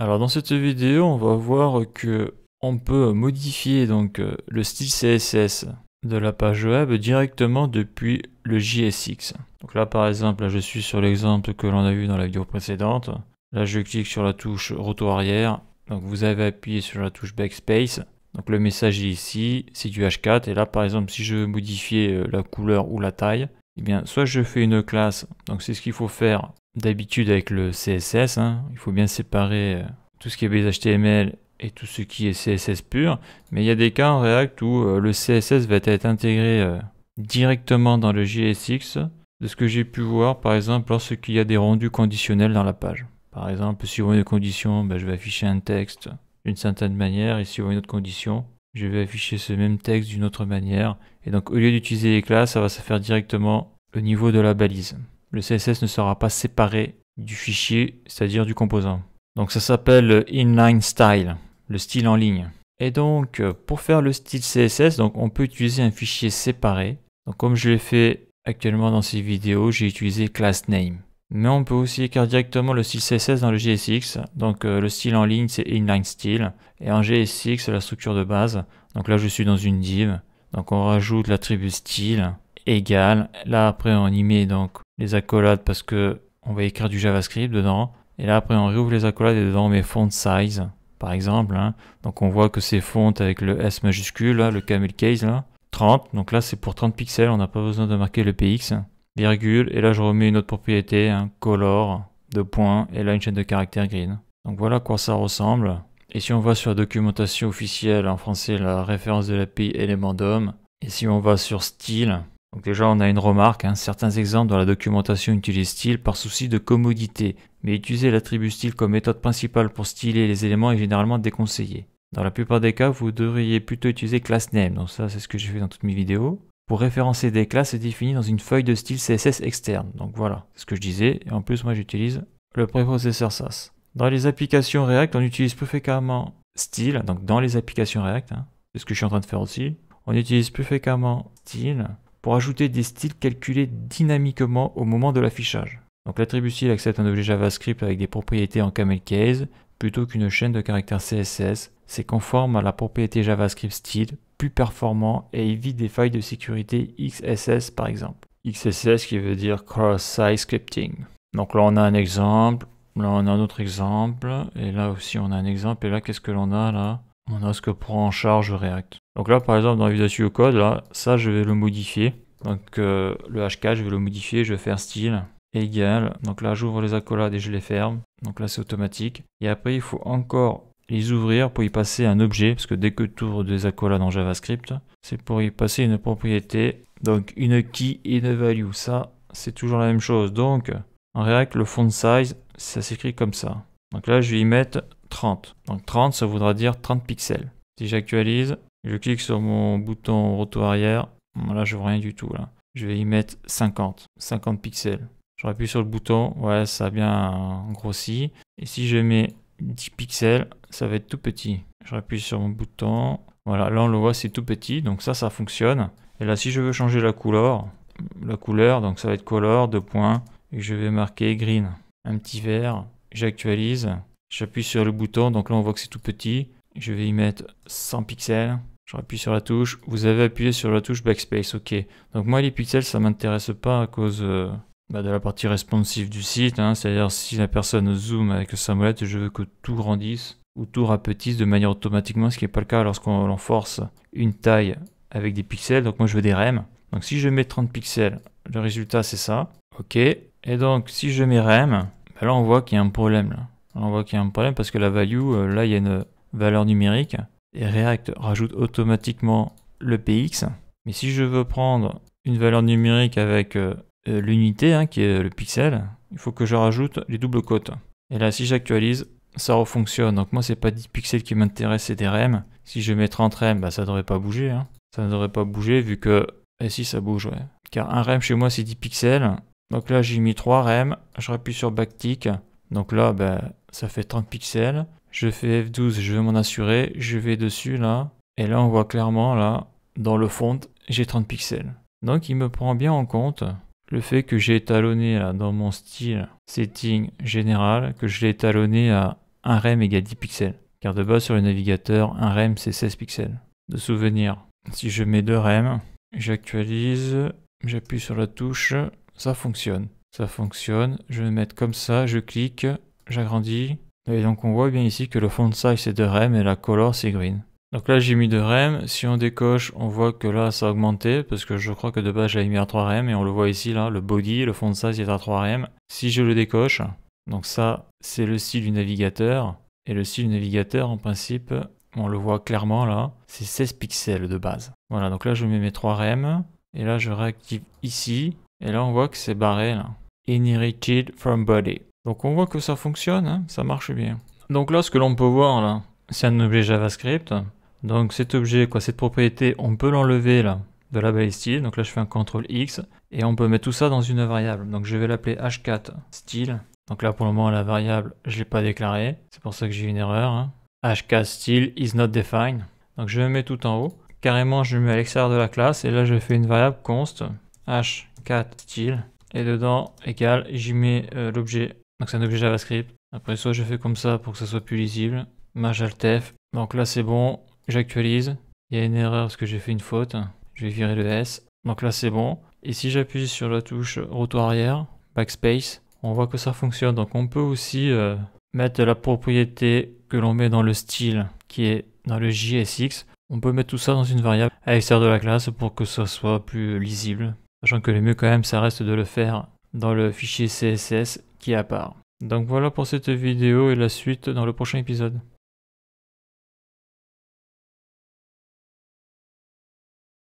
Alors dans cette vidéo, on va voir que on peut modifier donc le style CSS de la page web directement depuis le JSX. Donc là par exemple, là, je suis sur l'exemple que l'on a vu dans la vidéo précédente. Là je clique sur la touche retour arrière. Donc vous avez appuyé sur la touche backspace. Donc le message est ici, c'est du H4. Et là par exemple, si je veux modifier la couleur ou la taille, eh bien soit je fais une classe. Donc c'est ce qu'il faut faire d'habitude avec le CSS, il faut bien séparer tout ce qui est base HTML et tout ce qui est CSS pur, mais il y a des cas en React où le CSS va être intégré directement dans le JSX, de ce que j'ai pu voir par exemple lorsqu'il y a des rendus conditionnels dans la page. Par exemple, si on voit une condition, je vais afficher un texte d'une certaine manière, et si on voit une autre condition, je vais afficher ce même texte d'une autre manière, et donc au lieu d'utiliser les classes, ça va se faire directement au niveau de la balise. Le CSS ne sera pas séparé du fichier, c'est-à-dire du composant. Donc ça s'appelle inline style, le style en ligne. Et donc pour faire le style CSS, donc on peut utiliser un fichier séparé. Donc comme je l'ai fait actuellement dans ces vidéos, j'ai utilisé class name. Mais on peut aussi écrire directement le style CSS dans le JSX. Donc le style en ligne c'est inline style. Et en JSX la structure de base. Donc là je suis dans une div. Donc on rajoute l'attribut style égal. Là après on y met donc les accolades parce que on va écrire du JavaScript dedans. Et là après on réouvre les accolades et dedans on met font size par exemple. Donc on voit que c'est font avec le S majuscule, là, le camel case là. 30, donc là c'est pour 30 pixels, on n'a pas besoin de marquer le PX. Virgule, et là je remets une autre propriété, color, deux points, et là une chaîne de caractères green. Donc voilà à quoi ça ressemble. Et si on va sur la documentation officielle, en français la référence de l'API élément DOM, et si on va sur style, donc déjà on a une remarque, certains exemples dans la documentation utilisent style par souci de commodité, mais utiliser l'attribut style comme méthode principale pour styler les éléments est généralement déconseillé. Dans la plupart des cas, vous devriez plutôt utiliser class name, donc ça c'est ce que j'ai fait dans toutes mes vidéos, pour référencer des classes définies dans une feuille de style CSS externe. Donc voilà, c'est ce que je disais, et en plus moi j'utilise le préprocesseur SAS. Dans les applications React, on utilise plus fréquemment style, donc dans les applications React, c'est ce que je suis en train de faire aussi, on utilise plus fréquemment style pour ajouter des styles calculés dynamiquement au moment de l'affichage. Donc l'attribut style accepte un objet JavaScript avec des propriétés en camel case plutôt qu'une chaîne de caractères CSS. C'est conforme à la propriété JavaScript style, plus performant et évite des failles de sécurité XSS par exemple. XSS qui veut dire Cross-Site Scripting. Donc là on a un exemple, là on a un autre exemple, et là aussi on a un exemple, et là qu'est-ce que l'on a là? On a ce que prend en charge React. Donc là par exemple dans Visual Studio Code, là, ça je vais le modifier. Donc le H4 je vais le modifier, je vais faire style égal. Donc là j'ouvre les accolades et je les ferme. Donc là c'est automatique. Et après il faut encore les ouvrir pour y passer un objet, parce que dès que tu ouvres des accolades en JavaScript, c'est pour y passer une propriété. Donc une key et une value, ça c'est toujours la même chose. Donc en React le font size, ça s'écrit comme ça. Donc là je vais y mettre 30. Donc 30 ça voudra dire 30 pixels. Si j'actualise, je clique sur mon bouton retour arrière, là je vois rien du tout là. Je vais y mettre 50 pixels. Je rappuie sur le bouton, ouais ça a bien grossi. Et si je mets 10 pixels, ça va être tout petit. Je rappuie sur mon bouton, voilà, là on le voit c'est tout petit, donc ça fonctionne. Et là si je veux changer la couleur, donc ça va être color, deux points, et je vais marquer green, un petit vert, j'actualise, j'appuie sur le bouton, donc là on voit que c'est tout petit, je vais y mettre 100 pixels, je rappuie sur la touche, vous avez appuyé sur la touche backspace, ok. Donc moi les pixels ça m'intéresse pas à cause de la partie responsive du site, c'est-à-dire si la personne zoome avec sa molette, je veux que tout grandisse ou tout rapetisse de manière automatiquement, ce qui n'est pas le cas lorsqu'on force une taille avec des pixels, donc moi je veux des rem. Donc si je mets 30 pixels, le résultat c'est ça, ok. Et donc si je mets rem, là on voit qu'il y a un problème là. On voit qu'il y a un problème parce que la value, là il y a une valeur numérique et React rajoute automatiquement le PX. Mais si je veux prendre une valeur numérique avec l'unité qui est le pixel, il faut que je rajoute les doubles côtes. Et là si j'actualise, ça refonctionne. Donc moi c'est pas 10 pixels qui m'intéressent, c'est des rem. Si je mets 30 rem, ça devrait pas bouger. Ça ne devrait pas bouger vu que... Et si ça bouge, ouais. Car un rem chez moi c'est 10 pixels. Donc là j'ai mis 3 rem, je rappuie sur backtick. Donc là ça fait 30 pixels. Je fais F12, je veux m'en assurer. Je vais dessus là. Et là on voit clairement là, dans le font, j'ai 30 pixels. Donc il me prend bien en compte le fait que j'ai étalonné là, dans mon style setting général, que je l'ai étalonné à 1 rem égale 10 pixels. Car de base sur le navigateur, 1 rem c'est 16 pixels. De souvenir, si je mets 2 rem, j'actualise, j'appuie sur la touche, ça fonctionne. Ça fonctionne, je vais mettre comme ça, je clique, j'agrandis. Et donc on voit bien ici que le font size c'est 2 rem et la color c'est green. Donc là j'ai mis 2 rem, si on décoche on voit que là ça a augmenté parce que je crois que de base j'avais mis à 3 rem et on le voit ici là, le body, le font size est à 3 rem. Si je le décoche, donc ça c'est le style du navigateur et le style du navigateur en principe, on le voit clairement là, c'est 16 pixels de base. Voilà, donc là je mets mes 3 rem et là je réactive ici et là on voit que c'est barré là. Inherited from body. Donc on voit que ça fonctionne, hein, ça marche bien. Donc là ce que l'on peut voir là, c'est un objet JavaScript. Donc cet objet, cette propriété, on peut l'enlever là de la balise style. Donc là je fais un CTRL X et on peut mettre tout ça dans une variable. Donc je vais l'appeler h4 style. Donc là pour le moment la variable je ne l'ai pas déclarée. C'est pour ça que j'ai une erreur. Hein. h4 style is not defined. Donc je mets tout en haut. Carrément je le mets à l'extérieur de la classe et là je fais une variable const h4 style. Et dedans égale, j'y mets l'objet. Donc c'est un objet JavaScript. Après soit je fais comme ça pour que ça soit plus lisible. Maj alt F. Donc là c'est bon, j'actualise. Il y a une erreur parce que j'ai fait une faute. Je vais virer le S. Donc là c'est bon. Et si j'appuie sur la touche retour arrière, backspace, on voit que ça fonctionne. Donc on peut aussi mettre la propriété que l'on met dans le style qui est dans le JSX. On peut mettre tout ça dans une variable à l'extérieur de la classe pour que ça soit plus lisible. Sachant que le mieux quand même ça reste de le faire dans le fichier CSS qui est à part. Donc voilà pour cette vidéo et la suite dans le prochain épisode.